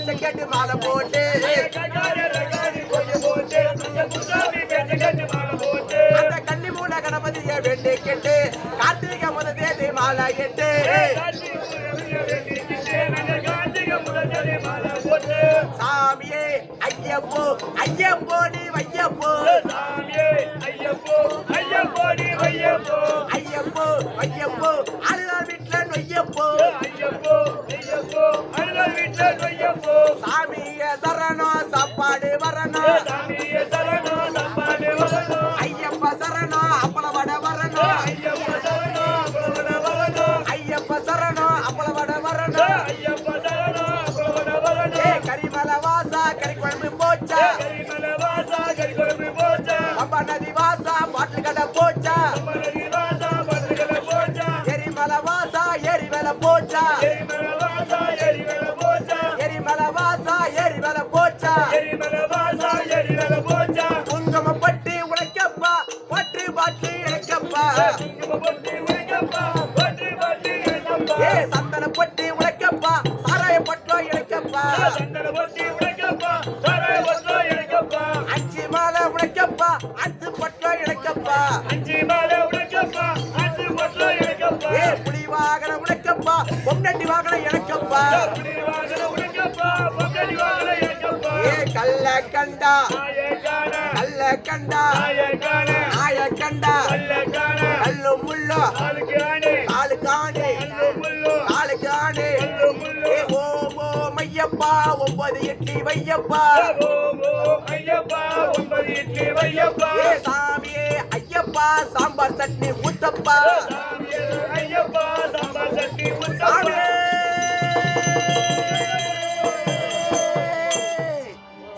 பேச்ச கேட்டு மாலை போட்டு அந்த கன்னி மூல கணபதிய வேண்டி கேட்டு கார்த்திகை முதல் தேதி மாலை கேட்டு சாமியே ஐயப்போ ஐயப்போ நீ வையப்போ சாமியே ஐயப்போ ஐயப்போ நீ வையப்போ ஐயப்போ ஐயப்போ அழுதார் வீட்டுல நொய்யப்போ ஐயப்போ ஐயப்போ அழுதார் வீட்டுல நொய்யப்போ சாமியே சரணம் சாப்பாடு வரணும் சாமியே சரணம் சாப்பாடு வரணும் ஐயப்ப சரணம் அப்பளவட வரணும் ஐயப்ப சரணம் அப்பளவட வரணும் ஐயப்ப சரணம் அப்பளவட வரணும் ஐயப்ப சரணம் அப்பளவட வரணும் கரிமல வாசா கறி குழம்பு போச்சா கரிமல வாசா கறி குழம்பு போச்சா அம்பா நதி வாசா பாட்டு கடை போச்சா மலரி வாசா பந்தகல போச்சா எரிமல வாசா எரிமல போச்சா எரிமல வாசா எரிமல போச்சா எரிமல வாசா எரிமல போச்சா எரிமல வாசா எரிமல போச்சா குங்கும பட்டி உழைக்கப்பா பட்டு பாட்டு இழைக்கப்பா பட்டி உடைக்கப்பா பட்டி பட்டி இழைக்கப்பா சந்தன பட்டி உழைக்கப்பா சாராய பட்டோ இழைக்கப்பா சந்தன பட்டி உடைக்கப்பா சாராய பட்டோ இழைக்கப்பா அஞ்சு மாலை உழைக்கப்பா அஞ்சு பட்டோ இழைக்கப்பா அஞ்சு மாலை உடைக்கப்பா அஞ்சு பட்டோ இழைக்கப்பா புலி வாகனம் உழைக்கப்பா பொன்னட்டி வாகனம் இழைக்கப்பா புலி வாகனம் உடைக்கப்பா பொங்கடி வாகனம் இழைக்கப்பா கல்ல கண்டா நாயகான கல்ல கண்டா நாயகான நாயக்கண்டா அல்லகான கல்லு முள்ளு ஆளுக்கானே காலுக்கு ஆணி முள்ளு காலுக்கு ஆணி முள்ளு ஓம் ஓம் ஐயப்பா 9 இட்லி வையப்பா ஓம் ஓம் ஐயப்பா 9 இட்லி வையப்பா சாமியே ஐயப்பா சாம்பார் சட்னி ஊத்தப்பா சாமியே ஐயப்பா சாம்பார் சட்னி ஊத்தப்பா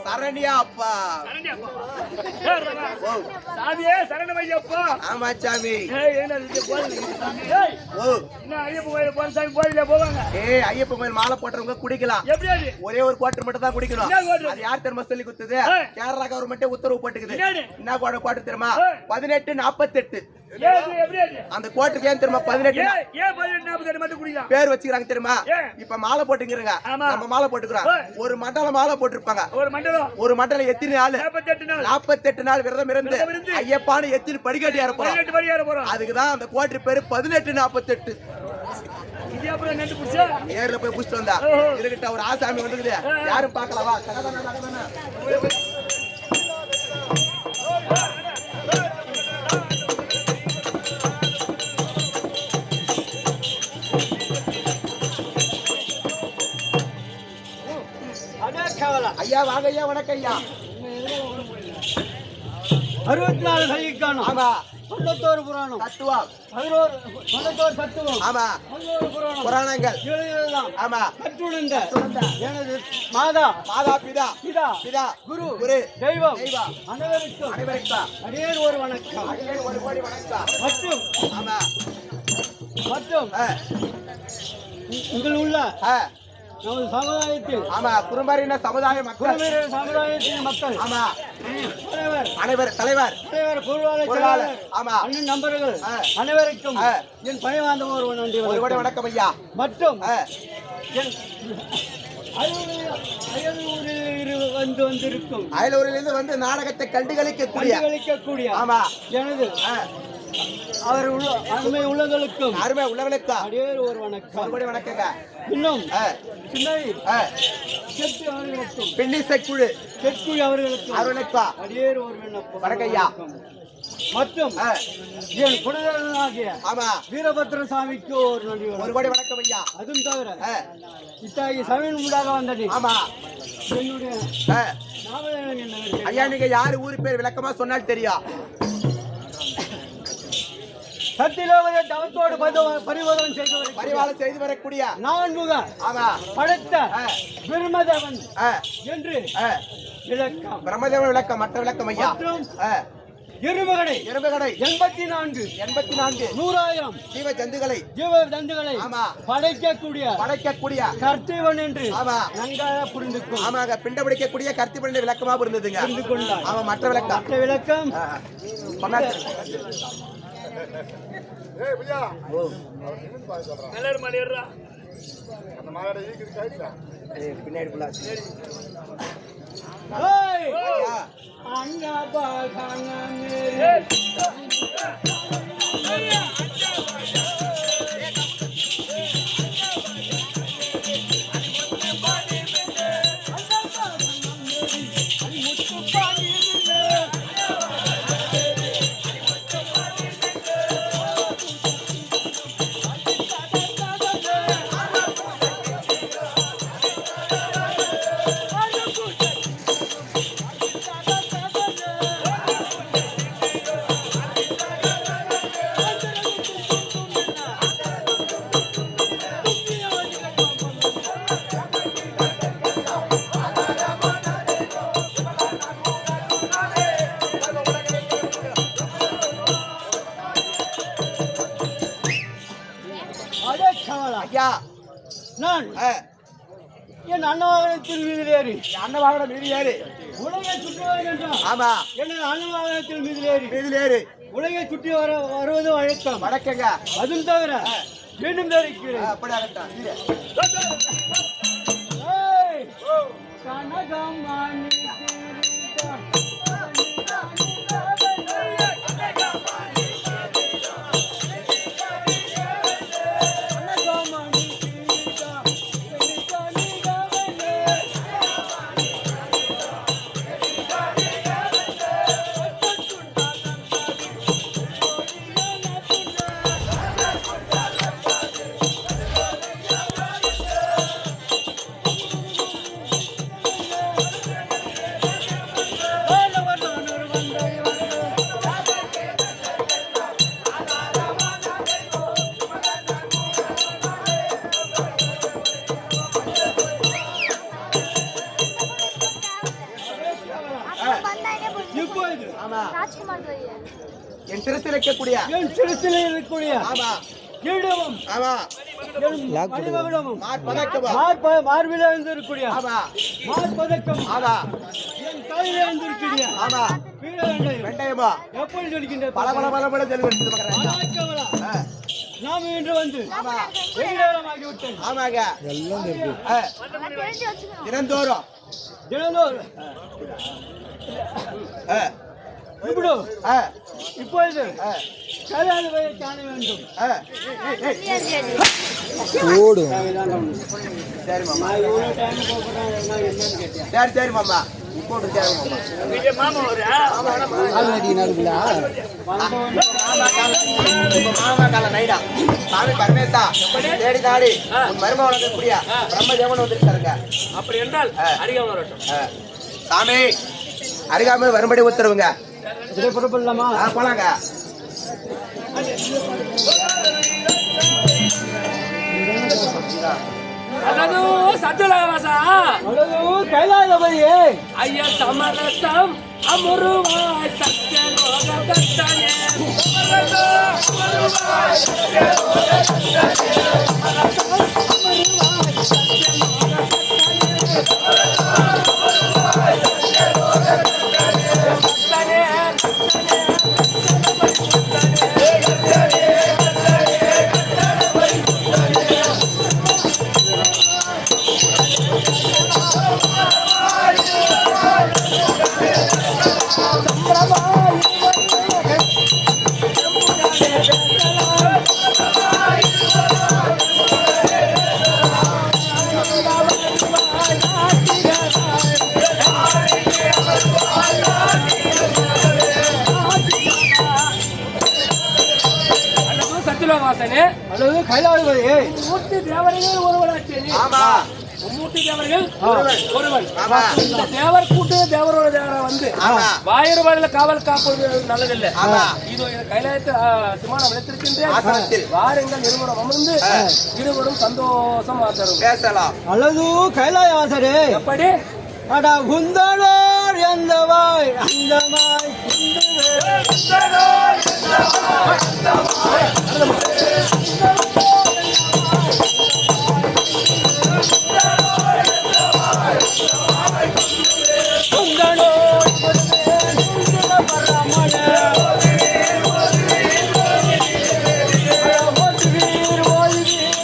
சரணியா அப்பா சாமியே சரணம் ஐயப்பா ஆமா சாமி ஓ ஐயப்ப கோயில போன சாமி கோயில போவாங்க ஐயப்ப கோயில் மாலை போட்டவங்க குடிக்கலாம் எப்படி அது ஒரே ஒரு குவாட்டர் மட்டும் தான் குடிக்கணும் என்ன quarter? அது யார் தெரியுமா சொல்லி கொடுத்தது கேரளா கவர்மெண்ட் உத்தரவு போட்டுக்குது என்னது? என்ன குவாட்டர் தெரியுமா 1848 எப்படி அது அந்த குவாட்டருக்கு ஏன் தெரியுமா 18 ஏன் 18 மட்டும் குடிக்கலாம் பேர் வச்சுக்கிறாங்க தெரியுமா ஏன்? இப்ப மாலை போட்டுங்கிறங்க ஆமா. நம்ம மாலை போட்டுக்கிறோம் ஒரு மண்டலம் மாலை போட்டிருப்பாங்க ஒரு மண்டலம் ஒரு மண்டலம் எத்தனை நாள் 48 நாள் 48 நாள் விரதம் இருந்து விரதம் இருந்து ஐயப்பான்னு எத்தனை படிக்கட்டி ஏறப்போறோம் 18 படி ஏற போறோம் அதுக்குதான் அந்த குவாட்டர் பேரு 1848 இது அப்புறம் நண்டு புடிச்சா நேர்ல போய் புடிச்சிட்டு வந்தா ஓஹோ. இதுகிட்ட ஒரு ஆசாமி வந்துக்குது யாரும் பார்க்கலவா ஐயா வாங்க ஐயா வணக்கம் ஐயா 64 கலிக்கானம் ஆமா 91 புராணம் தத்துவம் 11 தத்துவம் ஆமா 11 புராணம் புராணங்கள் எழுதலாம் ஆமா கற்றுணர்ந்த எனது மாதா மாதா பிதா பிதா பிதா குரு குரு தெய்வம் தெய்வம் அனைவருக்கும் அனைவருக்கும் அடியேன் ஒரு வணக்கம் அடியேன் ஒரு கோடி வணக்கம் மற்றும் ஆமா உங்கள் உள்ள ஆ, நமது சமுதாயத்தில் ஆமா குறும்பரின சமுதாய மக்கள் குருவீர சமுதாயத்தின் மக்கள் ஆமா தலைவர் தலைவர் பொருளாளர் பொருளாளர் ஆமா அண்ணன் நண்பர்கள் ஆ. அனைவருக்கும் ஆ. என் பணிவார்ந்த ஒரு நன்றி ஒரு கோடி வணக்கம். வணக்கம் ஐயா மற்றும் ஆ, என் அயலூரில் வந்திருக்கும் அயலூரிலிருந்து வந்து நாடகத்தை கண்டுகளிக்கக்கூடிய கண்டுகளிக்கக்கூடிய ஆமா எனது ஆ, அவர் அருமை உள்ளங்களுக்கும் அருமை உள்ளவர்களுக்கா அடியே ஒரு ஒரு வணக்கம். கோடி வணக்கங்க இன்னும் ஆ, சின்னை ஆ, செட்டி அவர்களுக்கும் பின்னிசை குழு செட்டி அவர்களுக்கும் அருளுக்கா அடியே ஒரு விண்ணப்பம். வணக்கம் ஐயா. மற்றும் ஆ, என் குலதேவனாகிய ஆமா வீரபத்ர சாமிக்கு ஒரு நன்றி ஒரு வணக்கம். கோடி வணக்கம் ஐயா அதுவும் தவிர ஆ, இத்தாகி சமையல் முடாக வந்தது ஆமா என்னுடைய ஆ, நாமதேவன் என்பவர் ஐயா நீங்க யாரு ஊரு பேர் விளக்கமா சொன்னால் தெரியும் சத்திலோகத்தை தவத்தோடு பரிவர்த்தனை செய்தவர் பரிவாரம் செய்து வரக்கூடிய நான்முக ஆமா படைத்த ஆ, பிரம்மதேவன் ஆ, என்று ஆ, விளக்கம். பிரம்மதேவன் விளக்கம் மற்ற விளக்கம் ஐயா மற்றும் ஆ, எருமகடை எறும்புகடை 84 84 100,000 ஜீவ ஜந்துகளை ஜீவ தந்துகளை ஆமா படைக்கக்கூடிய படைக்கக்கூடிய கர்த்தவன் என்று ஆமா நன்றாக புரிந்துக்கும் ஆமாங்க பிண்ட பிடிக்கக்கூடிய கருத்தி பண்ண விளக்கமா இருந்ததுங்க புரிந்து கொண்டார். ஆமா மற்ற விளக்கம் மற்ற விளக்கம் ஆ, சொன்னாரு. நல்ல மலையறா பின்னாடி புள்ள. ஏய், ஐயா, அண்ணா பாகான மேரே. அடே கவலா, ஐயா, நான் ஆ, என் அன்னவாகனத்தில் மீதிலேறி அண்ணன் வாகனம் மீதி ஏறு. உலகை சுற்றி வருகின்றான். ஆமா, எனது அன்னவாகனத்தில் மீதிலேறி மீதில் ஏறு. உலகை சுற்றி வருவது வழக்கம். வணக்கங்க. அதுவும் தவிர மீண்டும் தெரிவிக்கிறேன். அப்படி ஆகட்டும். இரு. ஏய், கனகமணி கிரீடம். கனகமணி கிரீடம். இப்பொழுது ஆமா, ராஜ்குமார் துரையே. என் சிரசில் இருக்கக்கூடிய என் சிறுசில் இருக்கக்கூடிய ஆமா, கிரீடமும் ஆமா, என் மணிமகுடமும் பதக்கமா, மார்பில் இருக்கக்கூடிய ஆமா, மார்பதக்கம் ஆமா, என் தலையில இருந்திருக்கிற ஆமா, வீரவேண்டை வெண்டயமா எப்படி சொல்கின்ற பல பல பல பல தெளிவெடுத்து பார்க்கறேன். வணக்கங்களா. ஆ, நாம் இன்று வந்து ஆமா, வெகுநேரமாகிவிட்டேன். ஆமாங்க. ஆ, நான் தெரிஞ்சு வச்சுக்கணும். தினந்தோறும் தினந்தோறும் ஆ, இப்படி ஆ, இப்பொழுது ஆ, கல்யாணத்தை காண வேண்டும். ஆ, ஏய், ஏய், சரி. சரி மாமா, நான் இவ்வளவு டைம் போகிறேன் என்னன்னு கேட்டேன். சரி சரி மாமா, இப்போ சரி மாமா. மாமா கால நைடா சாமி பரமேசா தேடி தாடி உன் மருமகன் இருக்கக்கூடிய பிரம்மதேவன் வந்திருக்காருங்க. அப்படி என்றால் அருகாமல் வரட்டும். ஆ, சாமி அருகாமல் வரும்படி உத்தரவுங்க. இதை புறப்படலாமா? போலாங்க. அதாவது சத்துலவாசா அழகு கைலாசபதியே, ஐயா சமரசம் அமுருவாய் சத்யலோக கர்த்தனே. சத்துலவாசனே அழகு கைலாசபதியே, மூர்த்தி தேவர்கள் ஒருவனாச்சே. ஆமா, மும்மூர்த்தி தேவர்கள் ஒருவன். ஆமா, இந்த தேவர் கூட்டு தேவரோட தேவரை வந்து ஆமா, வாயிறுபாடுல காவல் காப்பது நல்லதில்லை. ஆமா. இது கைலாயத்து சிமானம் வைத்திருக்கின்றேன். ஆசனத்தில் வாருங்கள் இருவரும் அமர்ந்து இருவரும் சந்தோஷம் தரும். பேசலாம். அழகு கைலாயவாசரே, எப்படி அட குந்தனோர் எந்தவாய் அந்தமாய் குந்துவே. குந்தனோர் குந்துவே பரமண. அட ஓதுவீர் ஓதுவீர்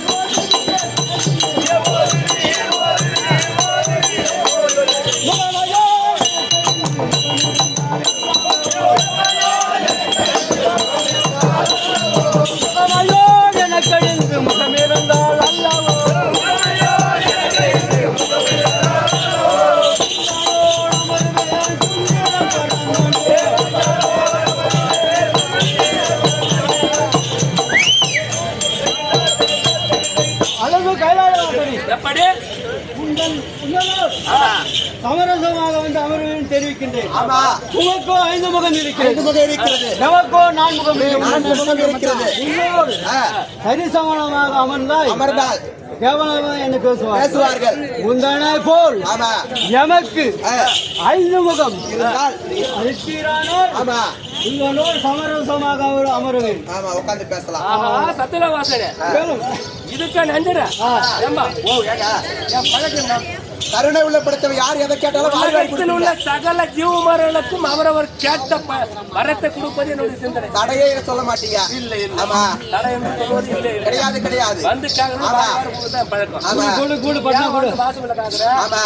சமரசமாக வந்து அமர்வேன் தெரிவிக்கின்றேன். ஆமா. உமக்கோ 5 முகம் இருக்கிறது. 5 முகம் இருக்கிறது. நமக்கோ 4 முகம் இருக்கிறது. 4 முகம் இருக்கிறது. நீங்களோ சரிசமமாக அமர்ந்தால் கேவலமாக என்ன பேசுவார்கள். உந்தனை போல் ஆமா. எமக்கு 5 முகம் இருந்தால் அழித்தீரானால் ஆமா உங்களோடு சமரசமாக அமருவேன். ஆமா உட்கார்ந்து பேசலாம். ஆஹா சத்துல வாசனே இதுக்கு நஞ்சர ஏம்மா ஓ ஏங்க என் பழக்கம் கருணை உள்ள படைத்தவன் யார் எதை கேட்டாலும் வாரி வாரி உலகத்தில் உள்ள சகல ஜீவமரங்களுக்கும் அவரவர் கேட்ட வரத்தை கொடுப்பது என்னுடைய சிந்தனை. தடையே சொல்ல மாட்டீங்க. இல்ல இல்ல ஆமா தடை என்று சொல்வது இல்லை கிடையாது கிடையாது. வந்து கேட்கணும் பழக்கம். ஆமா கூடு கூடு பண்ண கூடு. வாசல காக்குற ஆமா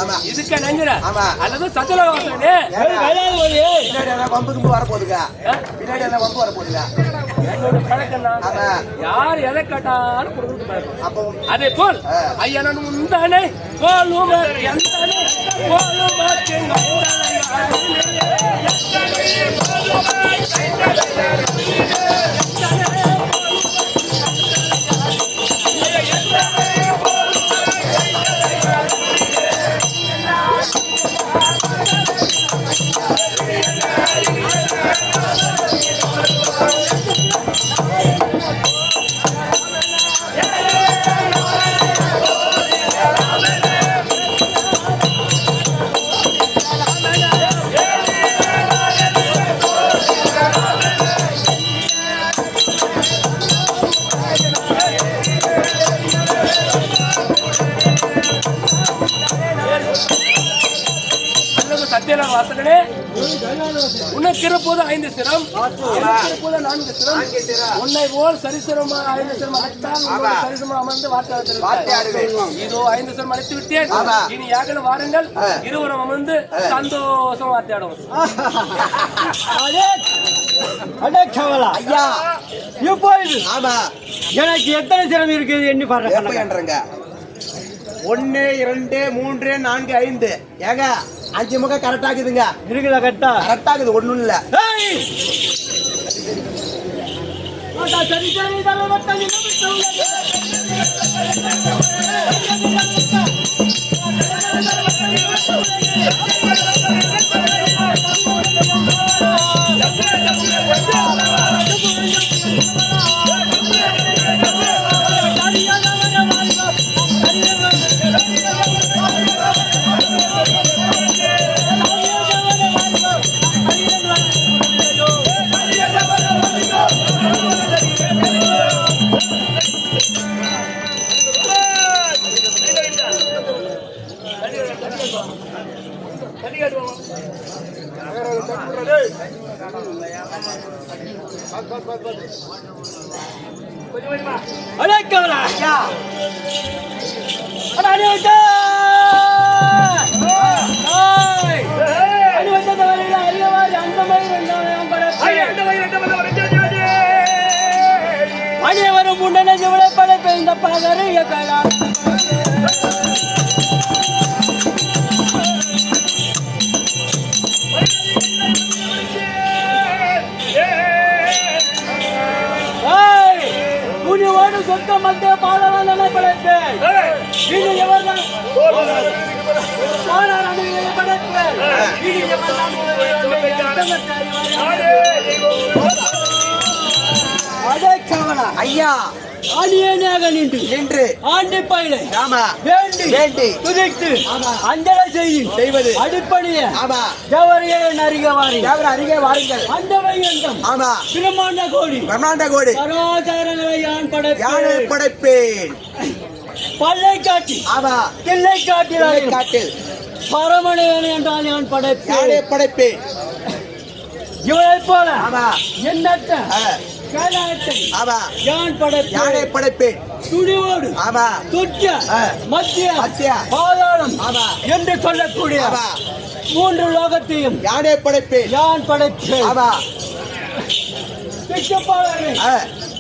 ஆமா இதுக்கு நஞ்சர ஆமா. அல்லது சத்துல வாசனே பின்னாடி எல்லாம் வம்புக்கு வர போதுங்க. பின்னாடி எல்லாம் வம்பு வர போதுங்க. என்னோட பழக்கம் தான். ஆமா. யார் எதை கேட்டாலும் கொடுக்குறது பழக்கம். அப்போ அதே போல் ஐயனன் உந்தானே போலும் எந்தானே போலும் சத்தியல வாசகனே உனக்கு இருப்பது 5 சிரம் எனக்கு இருப்பது 4 சிரம் உன்னை போல் சரிசிரமா 5 சிரம் அழைத்தால் உன்னோட சரிசிரமா அமர்ந்து வார்த்தையாடுவேன். இதோ 5 சிரம் அழைத்து விட்டேன். இனி யாகல வாருங்கள் இருவரும் அமர்ந்து சந்தோஷம் வார்த்தையாடுவோம். அடே கவலா ஐயா இப்பொழுது ஆமா எனக்கு எத்தனை சிரம் இருக்குது எண்ணி பாருங்க. என்றங்க 1 2 3 4 5 ஏங்க 5 முகம் கரெக்டா இருக்குதுங்க. இருக்குதா கரெக்டா? கரெக்டா இருக்குது. ஒண்ணும் இல்ல. சரி சரி தலவத்தனி அடக்கவலா அடக்கா ஏய் அடிவந்த வரையில அறியவாரி அந்த மாதிரி வந்தவன் படத்தை அடியவரும் முன்னே ஜீவனை படைப்ப இந்த பகரிய கலா சொந்த மத்திய பாலவந்தனை படைப்பேன். இது எவர்தான் படைப்பேன். இது எவர்தான் ஐயா ஆணியனாக நின்று ஆண்டி பயிலை ஆமா வேண்டி துதித்து அஞ்சலை செய்வது அடிப்படையே ஆமா ஜவரியை அறிகவாரி அருகே வாருங்கள். அந்த வையங்கம் ஆமா பிரம்மாண்ட கோடி சராசரங்களை யான் படைப்பேன். பல்லை காட்டி ஆமா கிள்ளை காட்டில் பரமணியன் என்றால் யான் படைப்பேன். இவளை போல ஆமா எண்ணற்ற கைலாயத்தை ஆமா யான் படைப்பேன். துணிவோடு ஆமா துச்ச மத்திய பாதாளம் ஆமா என்று சொல்லக்கூடிய 3 லோகத்தையும் படைப்பேன். யான் படைப்பேன். ஆமா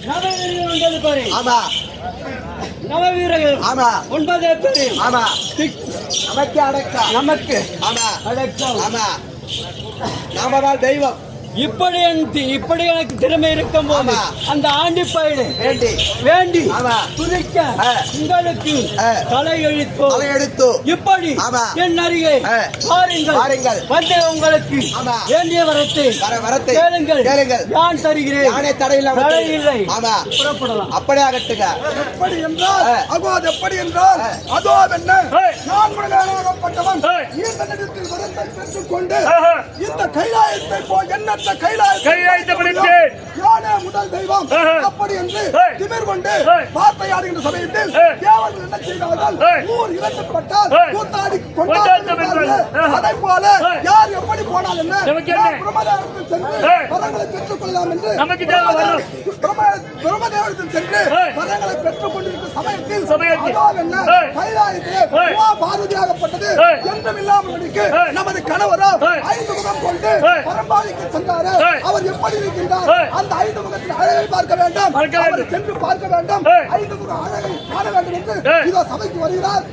நவவீரர்கள் பாரு. ஆமா நவவீரர்கள் ஆமா 9 பேர். ஆமா நமக்கு அடக்கம். நமக்கு ஆமா அடக்கம். ஆமா நாமதான் தெய்வம். இப்படி எனக்கு திறமை இருக்கும் போது ஆமா. அந்த ஆண்டி பயிரை வேண்டி வேண்டி ஆமா. துதிக்க உங்களுக்கு ஆ. தலையெழுத்தோ தலையெடுத்து இப்படி ஆமா. என் அருகே ஆ. பாருங்கள் பாருங்கள். வந்து உங்களுக்கு ஆமா. வேண்டிய வரத்தை வரத்தை கேளுங்கள் கேளுங்கள். யான் தருகிறேன் நானே தடையில்லாம தடை இல்லை ஆமா புறப்படலாம் அப்படியே ஆகட்டுங்க எப்படி என்றால் அகோ அது எப்படி என்றால் அதோ என்ன நான் முழுமையாகப்பட்டவன் இந்த நிலத்தில் வரத்தை பெற்றுக்கொண்டு இந்த கைலாயத்தை போய் எண்ணற்ற கைலாயத்தை பிடித்தேன் யானே முதல் தெய்வம் அப்படி என்று திமிர் கொண்டு வார்த்தை ஆடுகின்ற சமயத்தில் தேவர்கள் என்ன செய்தார்கள் ஊர் இறக்கப்பட்டால் கூத்தாடி கொண்டாடுகிறார்கள் அதை போல யார் எப்படி போனால் என்ன பிரம்மதேவத்தில் சென்று வரங்களை பெற்றுக் கொள்ளலாம் என்று பிரம்மதேவத்தில் சென்று வரங்களை பெற்றுக் கொண்டிருக்கிற சமயத்தில் அதோ என்ன கைலாயத்திலே பார்வதியாகப்பட்டது என்றும் இல்லாமல் நமது கணவரோ 5 முகம் கொண்டு பரம்பாலிக்கு சென்றாரு அவர் எப்படி இருக்கின்றார் அந்த 5 முகத்தின் அழகை பார்க்க வேண்டும் அவர் சென்று பார்க்க வேண்டும் 5 முக அழகை காண வேண்டும் என்று இதோ சபைக்கு வருகிறார்